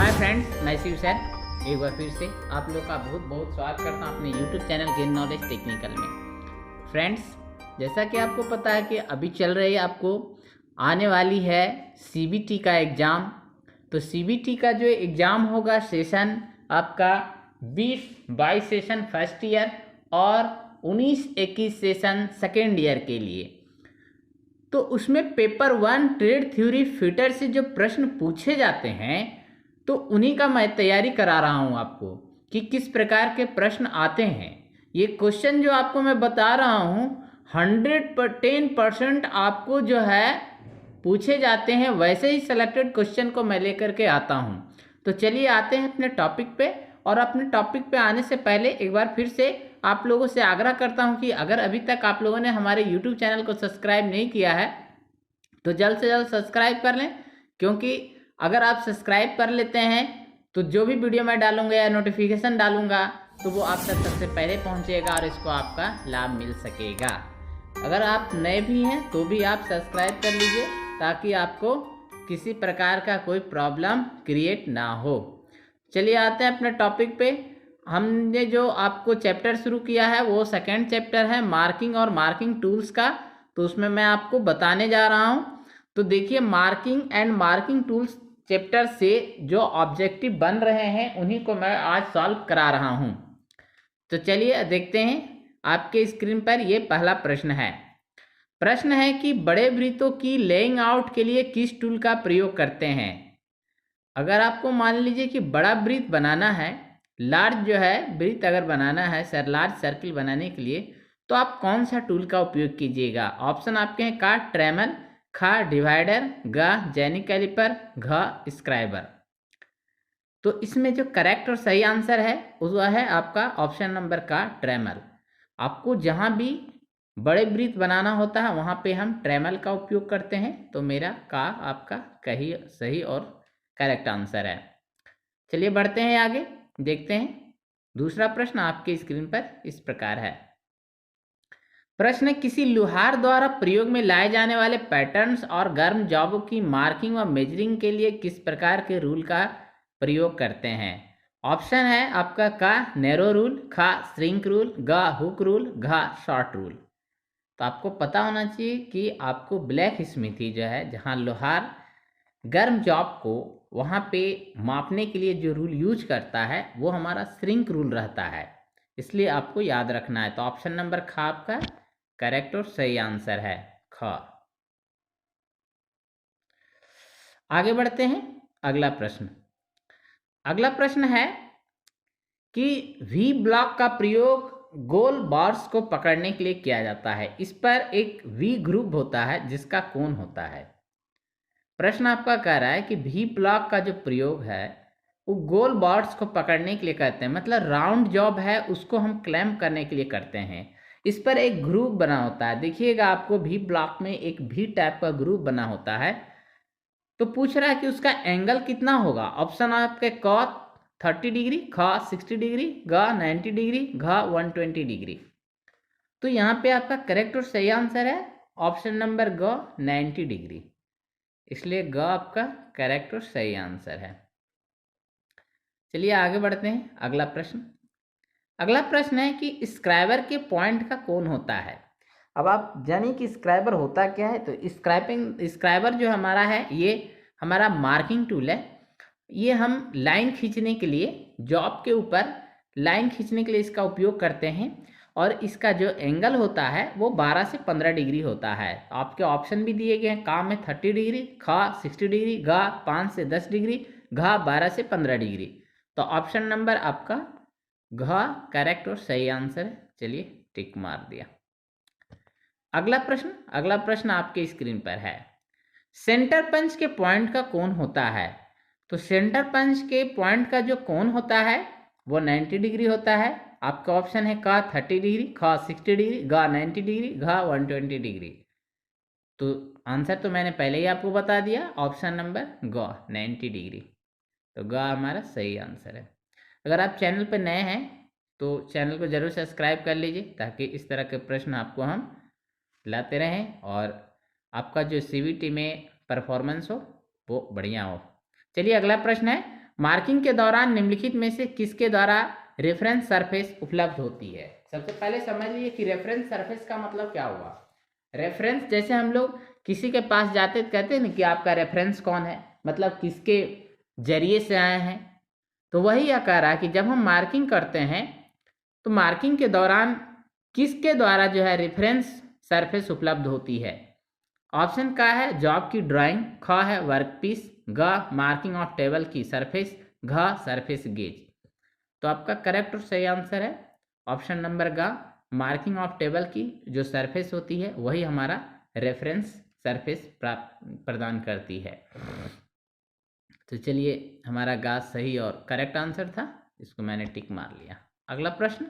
Hi friends, मैं Shiv sir एक बार फिर से आप लोग का बहुत बहुत स्वागत करता हूँ अपने YouTube channel gain knowledge technical में। फ्रेंड्स, जैसा कि आपको पता है कि अभी चल रही है, आपको आने वाली है सीबीटी का एग्ज़ाम। तो सीबीटी का जो एग्ज़ाम होगा सेशन आपका 20-22 सेशन फर्स्ट ईयर और 19-21 सेशन सेकेंड ईयर के लिए। तो उसमें पेपर 1 ट्रेड थ्योरी फिटर से जो प्रश्न पूछे जाते हैं तो उन्हीं का मैं तैयारी करा रहा हूं आपको कि किस प्रकार के प्रश्न आते हैं। ये क्वेश्चन जो आपको मैं बता रहा हूं 110% आपको जो है पूछे जाते हैं, वैसे ही सेलेक्टेड क्वेश्चन को मैं लेकर के आता हूं। तो चलिए आते हैं अपने टॉपिक पे। और अपने टॉपिक पे आने से पहले एक बार फिर से आप लोगों से आग्रह करता हूं कि अगर अभी तक आप लोगों ने हमारे यूट्यूब चैनल को सब्सक्राइब नहीं किया है तो जल्द से जल्द सब्सक्राइब कर लें, क्योंकि अगर आप सब्सक्राइब कर लेते हैं तो जो भी वीडियो मैं डालूंगा या नोटिफिकेशन डालूंगा तो वो आप तक सबसे पहले पहुंचेगा और इसको आपका लाभ मिल सकेगा। अगर आप नए भी हैं तो भी आप सब्सक्राइब कर लीजिए ताकि आपको किसी प्रकार का कोई प्रॉब्लम क्रिएट ना हो। चलिए आते हैं अपने टॉपिक पे। हमने जो आपको चैप्टर शुरू किया है वो सेकेंड चैप्टर है मार्किंग और मार्किंग टूल्स का। तो उसमें मैं आपको बताने जा रहा हूं। तो देखिए, marking and marking tools chapter से जो ऑब्जेक्टिव बन रहे हैं उन्हीं को मैं आज सॉल्व करा रहा हूं। तो चलिए देखते हैं। आपके स्क्रीन पर ये पहला प्रश्न है। प्रश्न है कि बड़े वृत्तों की लेइंग आउट के लिए किस टूल का प्रयोग करते हैं। अगर आपको मान लीजिए कि बड़ा वृत्त बनाना है, लार्ज जो है वृत्त अगर बनाना है, लार्ज सर्किल बनाने के लिए, तो आप कौन सा टूल का उपयोग कीजिएगा। ऑप्शन आपके हैं का ट्रेमल, खा डिवाइडर, गा जेनिक कैलिपर, घ स्क्राइबर। तो इसमें जो करेक्ट और सही आंसर है वह है आपका ऑप्शन नंबर का ट्रेमल। आपको जहां भी बड़े वृत्त बनाना होता है वहां पे हम ट्रेमल का उपयोग करते हैं। तो मेरा का आपका कही सही और करेक्ट आंसर है। चलिए बढ़ते हैं आगे, देखते हैं। दूसरा प्रश्न आपके स्क्रीन पर इस प्रकार है। प्रश्न, किसी लुहार द्वारा प्रयोग में लाए जाने वाले पैटर्न्स और गर्म जॉबों की मार्किंग व मेजरिंग के लिए किस प्रकार के रूल का प्रयोग करते हैं। ऑप्शन है आपका का नैरो रूल, खा श्रिंक रूल, ग हुक रूल, घ शॉर्ट रूल। तो आपको पता होना चाहिए कि आपको ब्लैक स्मिथी जो है, जहां लोहार गर्म जॉब को वहां पे मापने के लिए जो रूल यूज करता है वो हमारा श्रिंक रूल रहता है, इसलिए आपको याद रखना है। तो ऑप्शन नंबर ख आपका करेक्ट और सही आंसर है, ख। आगे बढ़ते हैं। अगला प्रश्न। अगला प्रश्न है कि वी ब्लॉक का प्रयोग गोल बार्स को पकड़ने के लिए किया जाता है। इस पर एक वी ग्रुप होता है जिसका कोण होता है। प्रश्न आपका कह रहा है कि वी ब्लॉक का जो प्रयोग है वो गोल बार्स को पकड़ने के लिए करते हैं, मतलब राउंड जॉब है उसको हम क्लैम्प करने के लिए करते हैं। इस पर एक ग्रुप बना होता है, देखिएगा आपको वी ब्लॉक में एक वी टाइप का ग्रुप बना होता है। तो पूछ रहा है कि उसका एंगल कितना होगा। ऑप्शन आपके क 30 डिग्री, ख 60 डिग्री, ग 90 डिग्री, घ 120 डिग्री। तो यहाँ पे आपका करेक्ट और सही आंसर है ऑप्शन नंबर ग 90 डिग्री, इसलिए ग आपका करेक्ट और सही आंसर है। चलिए आगे बढ़ते हैं। अगला प्रश्न। अगला प्रश्न है कि स्क्राइबर के पॉइंट का कौन होता है। अब आप जानिए कि स्क्राइबर होता क्या है। तो स्क्राइबर जो हमारा है ये हमारा मार्किंग टूल है। ये हम लाइन खींचने के लिए, जॉब के ऊपर लाइन खींचने के लिए इसका उपयोग करते हैं। और इसका जो एंगल होता है वो 12 से 15 डिग्री होता है। आपके ऑप्शन भी दिए गए हैं, का में 30 डिग्री, ख 60 डिग्री, ग 5 से 10 डिग्री, घ 12 से 15 डिग्री। तो ऑप्शन नंबर आपका घ करेक्ट और सही आंसर है। चलिए टिक मार दिया। अगला प्रश्न। अगला प्रश्न आपके स्क्रीन पर है। सेंटर पंच के पॉइंट का कौन होता है। तो सेंटर पंच के पॉइंट का जो कोण होता है वो 90 डिग्री होता है। आपका ऑप्शन है का 30 डिग्री, ख 60 डिग्री, ग 90 डिग्री, घ 120 डिग्री। तो आंसर तो मैंने पहले ही आपको बता दिया, ऑप्शन नंबर ग 90 डिग्री। तो ग हमारा सही आंसर है। अगर आप चैनल पर नए हैं तो चैनल को जरूर सब्सक्राइब कर लीजिए ताकि इस तरह के प्रश्न आपको हम लाते रहें और आपका जो सीवीटी में परफॉर्मेंस हो वो बढ़िया हो। चलिए अगला प्रश्न है, मार्किंग के दौरान निम्नलिखित में से किसके द्वारा रेफरेंस सरफेस उपलब्ध होती है। सबसे पहले समझ लीजिए कि रेफरेंस सरफेस का मतलब क्या हुआ। रेफरेंस, जैसे हम लोग किसी के पास जाते तो कहते हैं ना कि आपका रेफरेंस कौन है, मतलब किसके जरिए से आए हैं। तो वही यह कह रहा है कि जब हम मार्किंग करते हैं तो मार्किंग के दौरान किसके द्वारा जो है रेफरेंस सरफेस उपलब्ध होती है। ऑप्शन का है जॉब की ड्राइंग, ख है वर्कपीस, ग मार्किंग ऑफ टेबल की सरफेस, घ सरफेस गेज। तो आपका करेक्ट और सही आंसर है ऑप्शन नंबर ग, मार्किंग ऑफ टेबल की जो सरफेस होती है वही हमारा रेफरेंस सरफेस प्रदान करती है। तो चलिए, हमारा गा सही और करेक्ट आंसर था, इसको मैंने टिक मार लिया। अगला प्रश्न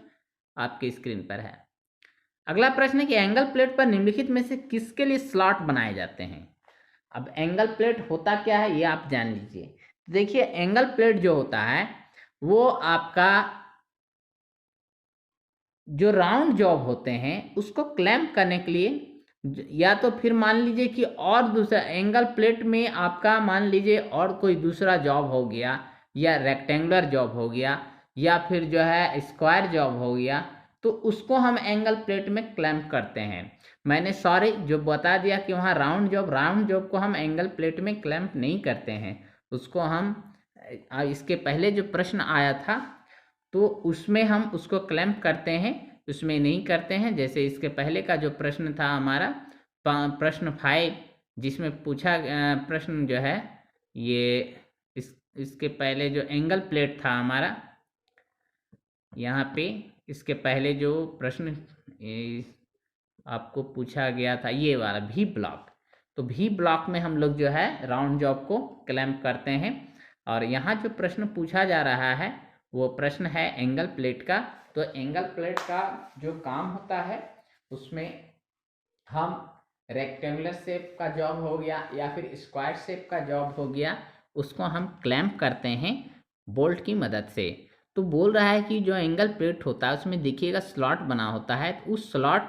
आपके स्क्रीन पर है। अगला प्रश्न है कि एंगल प्लेट पर निम्नलिखित में से किसके लिए स्लॉट बनाए जाते हैं। अब एंगल प्लेट होता क्या है ये आप जान लीजिए। देखिए, एंगल प्लेट जो होता है वो आपका जो राउंड जॉब होते हैं उसको क्लैंप करने के लिए, या तो फिर मान लीजिए कि और दूसरा एंगल प्लेट में आपका मान लीजिए और कोई दूसरा जॉब हो गया, या रेक्टेंगुलर जॉब हो गया, या फिर जो है स्क्वायर जॉब हो गया, तो उसको हम एंगल प्लेट में क्लैंप करते हैं। मैंने सॉरी जो बता दिया कि वहाँ राउंड जॉब को हम एंगल प्लेट में क्लैंप नहीं करते हैं, उसको हम इसके पहले जो प्रश्न आया था तो उसमें हम उसको क्लैंप करते हैं, उसमें नहीं करते हैं। जैसे इसके पहले का जो प्रश्न था हमारा प्रश्न 5, जिसमें पूछा प्रश्न जो है ये इसके पहले जो एंगल प्लेट था हमारा, यहाँ पे इसके पहले जो प्रश्न आपको पूछा गया था ये वाला भी ब्लॉक, तो भी ब्लॉक में हम लोग जो है राउंड जॉब को क्लैंप करते हैं। और यहाँ जो प्रश्न पूछा जा रहा है वो प्रश्न है एंगल प्लेट का। तो एंगल प्लेट का जो काम होता है उसमें हम रेक्टेंगुलर शेप का जॉब हो गया या फिर स्क्वायर शेप का जॉब हो गया, उसको हम क्लैंप करते हैं बोल्ट की मदद से। तो बोल रहा है कि जो एंगल प्लेट होता है उसमें देखिएगा स्लॉट बना होता है, तो उस स्लॉट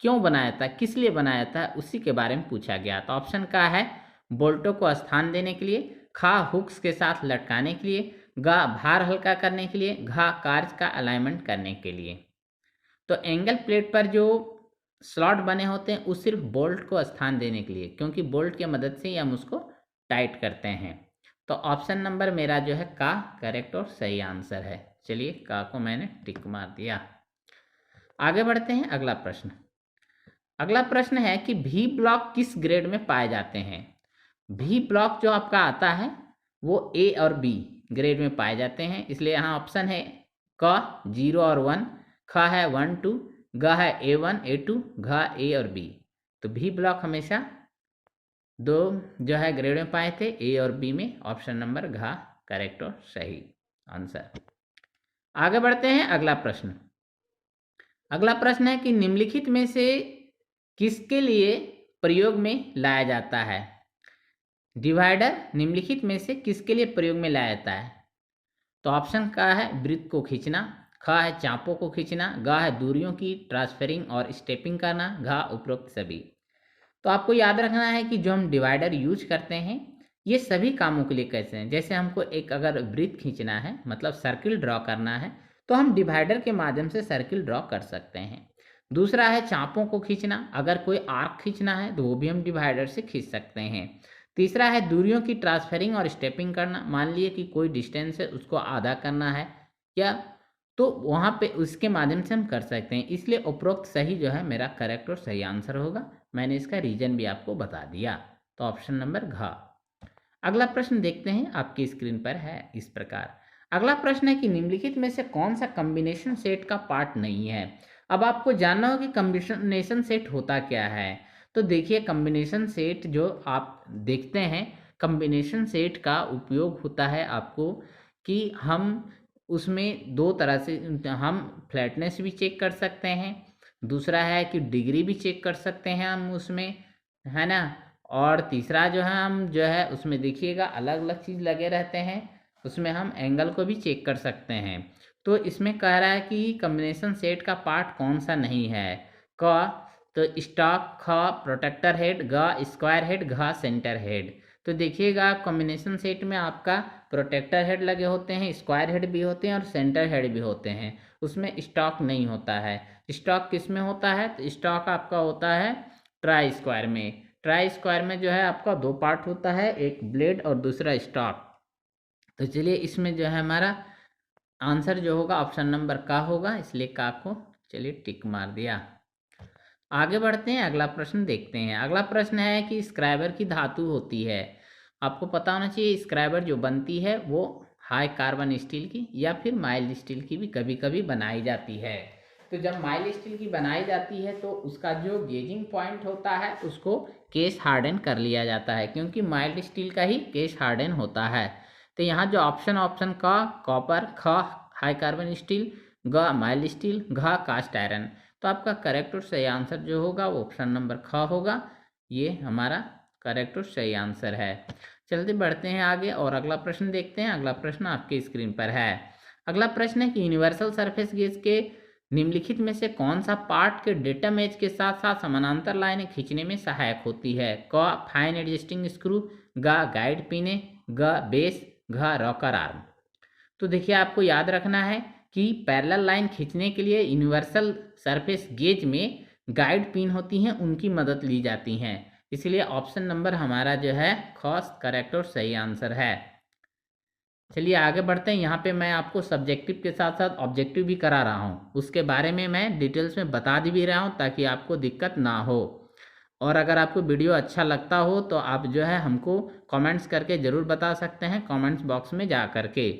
क्यों बनाया था, किस लिए बनाया था, उसी के बारे में पूछा गया। तो ऑप्शन का है बोल्टों को स्थान देने के लिए, खा हुक्स के साथ लटकाने के लिए, गा भार हल्का करने के लिए, घा कार्ज का अलाइनमेंट करने के लिए। तो एंगल प्लेट पर जो स्लॉट बने होते हैं वो सिर्फ बोल्ट को स्थान देने के लिए, क्योंकि बोल्ट की मदद से ही हम उसको टाइट करते हैं। तो ऑप्शन नंबर मेरा जो है का करेक्ट और सही आंसर है। चलिए, का को मैंने टिक मार दिया। आगे बढ़ते हैं अगला प्रश्न। अगला प्रश्न है कि भी ब्लॉक किस ग्रेड में पाए जाते हैं। भी ब्लॉक जो आपका आता है वो ए और बी ग्रेड में पाए जाते हैं, इसलिए यहाँ ऑप्शन है क 0 और 1, ख है 1 2, ग है A1 A2, घ ए और बी। तो भी ब्लॉक हमेशा दो जो है ग्रेड में पाए थे, ए और बी में। ऑप्शन नंबर घ करेक्ट और सही आंसर। आगे बढ़ते हैं अगला प्रश्न। अगला प्रश्न है कि निम्नलिखित में से किसके लिए प्रयोग में लाया जाता है। डिवाइडर निम्नलिखित में से किसके लिए प्रयोग में लाया जाता है। तो ऑप्शन का है वृत्त को खींचना, ख है चापों को खींचना, ग है दूरियों की ट्रांसफरिंग और स्टेपिंग करना, घ उपरोक्त सभी। तो आपको याद रखना है कि जो हम डिवाइडर यूज करते हैं ये सभी कामों के लिए कैसे हैं। जैसे हमको एक अगर वृत्त खींचना है, मतलब सर्किल ड्रॉ करना है, तो हम डिवाइडर के माध्यम से सर्किल ड्रॉ कर सकते हैं। दूसरा है चापों को खींचना, अगर कोई आर्क खींचना है तो वो भी हम डिवाइडर से खींच सकते हैं। तीसरा है दूरियों की ट्रांसफरिंग और स्टेपिंग करना, मान लिए कि कोई डिस्टेंस है उसको आधा करना है या, तो वहाँ पे उसके माध्यम से हम कर सकते हैं। इसलिए उपरोक्त सही जो है मेरा करेक्ट और सही आंसर होगा। मैंने इसका रीजन भी आपको बता दिया। तो ऑप्शन नंबर घ। अगला प्रश्न देखते हैं, आपकी स्क्रीन पर है इस प्रकार। अगला प्रश्न है कि निम्नलिखित में से कौन सा कॉम्बिनेशन सेट का पार्ट नहीं है। अब आपको जानना हो कि कॉम्बिनेशन सेट होता क्या है। तो देखिए, कॉम्बिनेशन सेट जो आप देखते हैं, कॉम्बिनेशन सेट का उपयोग होता है आपको कि हम उसमें दो तरह से हम फ्लैटनेस भी चेक कर सकते हैं, दूसरा है कि डिग्री भी चेक कर सकते हैं हम उसमें, है ना। और तीसरा जो है हम जो है उसमें देखिएगा अलग अलग चीज़ लगे रहते हैं, उसमें हम एंगल को भी चेक कर सकते हैं। तो इसमें कह रहा है कि कॉम्बिनेशन सेट का पार्ट कौन सा नहीं है। क तो स्टॉक, ख प्रोटेक्टर हेड, ग स्क्वायर हेड, घ सेंटर हेड। तो तो देखिएगा कॉम्बिनेशन सेट में आपका प्रोटेक्टर हेड लगे होते हैं, स्क्वायर हेड भी होते हैं और सेंटर हेड भी होते हैं। उसमें स्टॉक नहीं होता है। स्टॉक किस में होता है? तो स्टॉक आपका होता है ट्राई स्क्वायर में। ट्राई स्क्वायर में जो है आपका दो पार्ट होता है, एक ब्लेड और दूसरा स्टॉक। तो चलिए इसमें जो है हमारा आंसर जो होगा ऑप्शन नंबर का होगा, इसलिए का को चलिए टिक मार दिया। आगे बढ़ते हैं, अगला प्रश्न देखते हैं। अगला प्रश्न है कि स्क्राइबर की धातु होती है। आपको पता होना चाहिए स्क्राइबर जो बनती है वो हाई कार्बन स्टील की या फिर माइल्ड स्टील की भी कभी कभी बनाई जाती है। तो जब माइल्ड स्टील की बनाई जाती है तो उसका जो गेजिंग पॉइंट होता है उसको केस हार्डन कर लिया जाता है, क्योंकि माइल्ड स्टील का ही केस हार्डन होता है। तो यहाँ जो ऑप्शन का कॉपर, ख हाई कार्बन स्टील, ग माइल्ड स्टील, घ कास्ट आयरन। तो आपका करेक्ट और सही आंसर जो होगा वो ऑप्शन नंबर ख होगा। ये हमारा करेक्ट और सही आंसर है। चलते बढ़ते हैं आगे और अगला प्रश्न देखते हैं। अगला प्रश्न आपके स्क्रीन पर है। अगला प्रश्न है कि यूनिवर्सल सरफेस गेज के निम्नलिखित में से कौन सा पार्ट के डेटम एज के साथ साथ समानांतर लाइनें खींचने में सहायक होती है? क फाइन एडजस्टिंग स्क्रू, ग गाइड पिने, ग बेस, घ रॉकर आर्म। तो देखिए आपको याद रखना है कि पैरेलल लाइन खींचने के लिए यूनिवर्सल सरफेस गेज में गाइड पिन होती हैं, उनकी मदद ली जाती हैं। इसलिए ऑप्शन नंबर हमारा जो है खास करेक्ट और सही आंसर है। चलिए आगे बढ़ते हैं। यहाँ पे मैं आपको सब्जेक्टिव के साथ साथ ऑब्जेक्टिव भी करा रहा हूँ, उसके बारे में मैं डिटेल्स में बता भी रहा हूँ ताकि आपको दिक्कत ना हो। और अगर आपको वीडियो अच्छा लगता हो तो आप जो है हमको कमेंट्स करके ज़रूर बता सकते हैं, कमेंट्स बॉक्स में जा करके।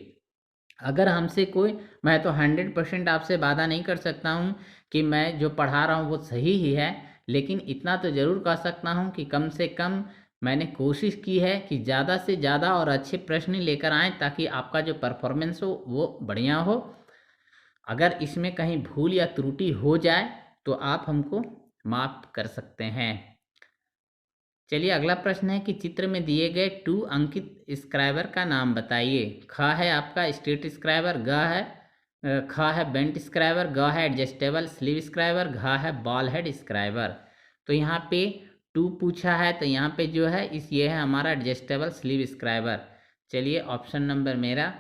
अगर हमसे कोई, मैं तो 100% आपसे वादा नहीं कर सकता हूँ कि मैं जो पढ़ा रहा हूँ वो सही ही है, लेकिन इतना तो ज़रूर कह सकता हूँ कि कम से कम मैंने कोशिश की है कि ज़्यादा से ज़्यादा और अच्छे प्रश्न लेकर आएँ ताकि आपका जो परफॉर्मेंस हो वो बढ़िया हो। अगर इसमें कहीं भूल या त्रुटि हो जाए तो आप हमको माफ़ कर सकते हैं। चलिए अगला प्रश्न है कि चित्र में दिए गए 2 अंकित स्क्राइबर का नाम बताइए। ख है आपका स्ट्रेट स्क्राइबर, ख है बेंट स्क्राइबर, ग है एडजस्टेबल स्लीव स्क्राइबर, घ है बॉल हेड स्क्राइबर। तो यहाँ पे 2 पूछा है तो यहाँ पे जो है ये है हमारा एडजस्टेबल स्लीव स्क्राइबर। चलिए ऑप्शन नंबर मेरा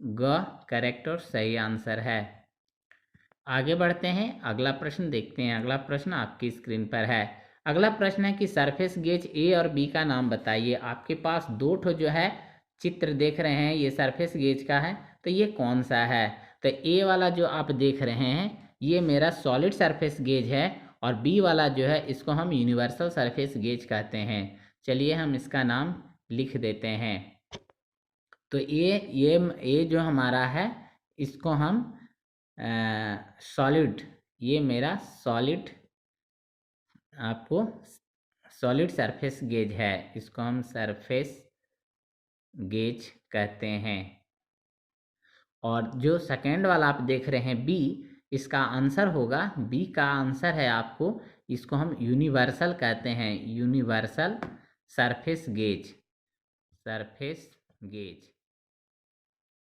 ग करेक्ट और सही आंसर है। आगे बढ़ते हैं, अगला प्रश्न देखते हैं। अगला प्रश्न आपकी स्क्रीन पर है। अगला प्रश्न है कि सरफेस गेज ए और बी का नाम बताइए। आपके पास 2 ठो जो है चित्र देख रहे हैं, ये सरफेस गेज का है, तो ये कौन सा है? तो ए वाला जो आप देख रहे हैं ये मेरा सॉलिड सरफेस गेज है और बी वाला जो है इसको हम यूनिवर्सल सरफेस गेज कहते हैं। चलिए हम इसका नाम लिख देते हैं। तो ये जो हमारा है इसको हम सॉलिड, ये मेरा सॉलिड आपको सॉलिड सरफेस गेज है, इसको हम सरफेस गेज कहते हैं। और जो सेकेंड वाला आप देख रहे हैं बी, इसका आंसर होगा, बी का आंसर है आपको, इसको हम यूनिवर्सल कहते हैं, universal surface gauge, surface gauge.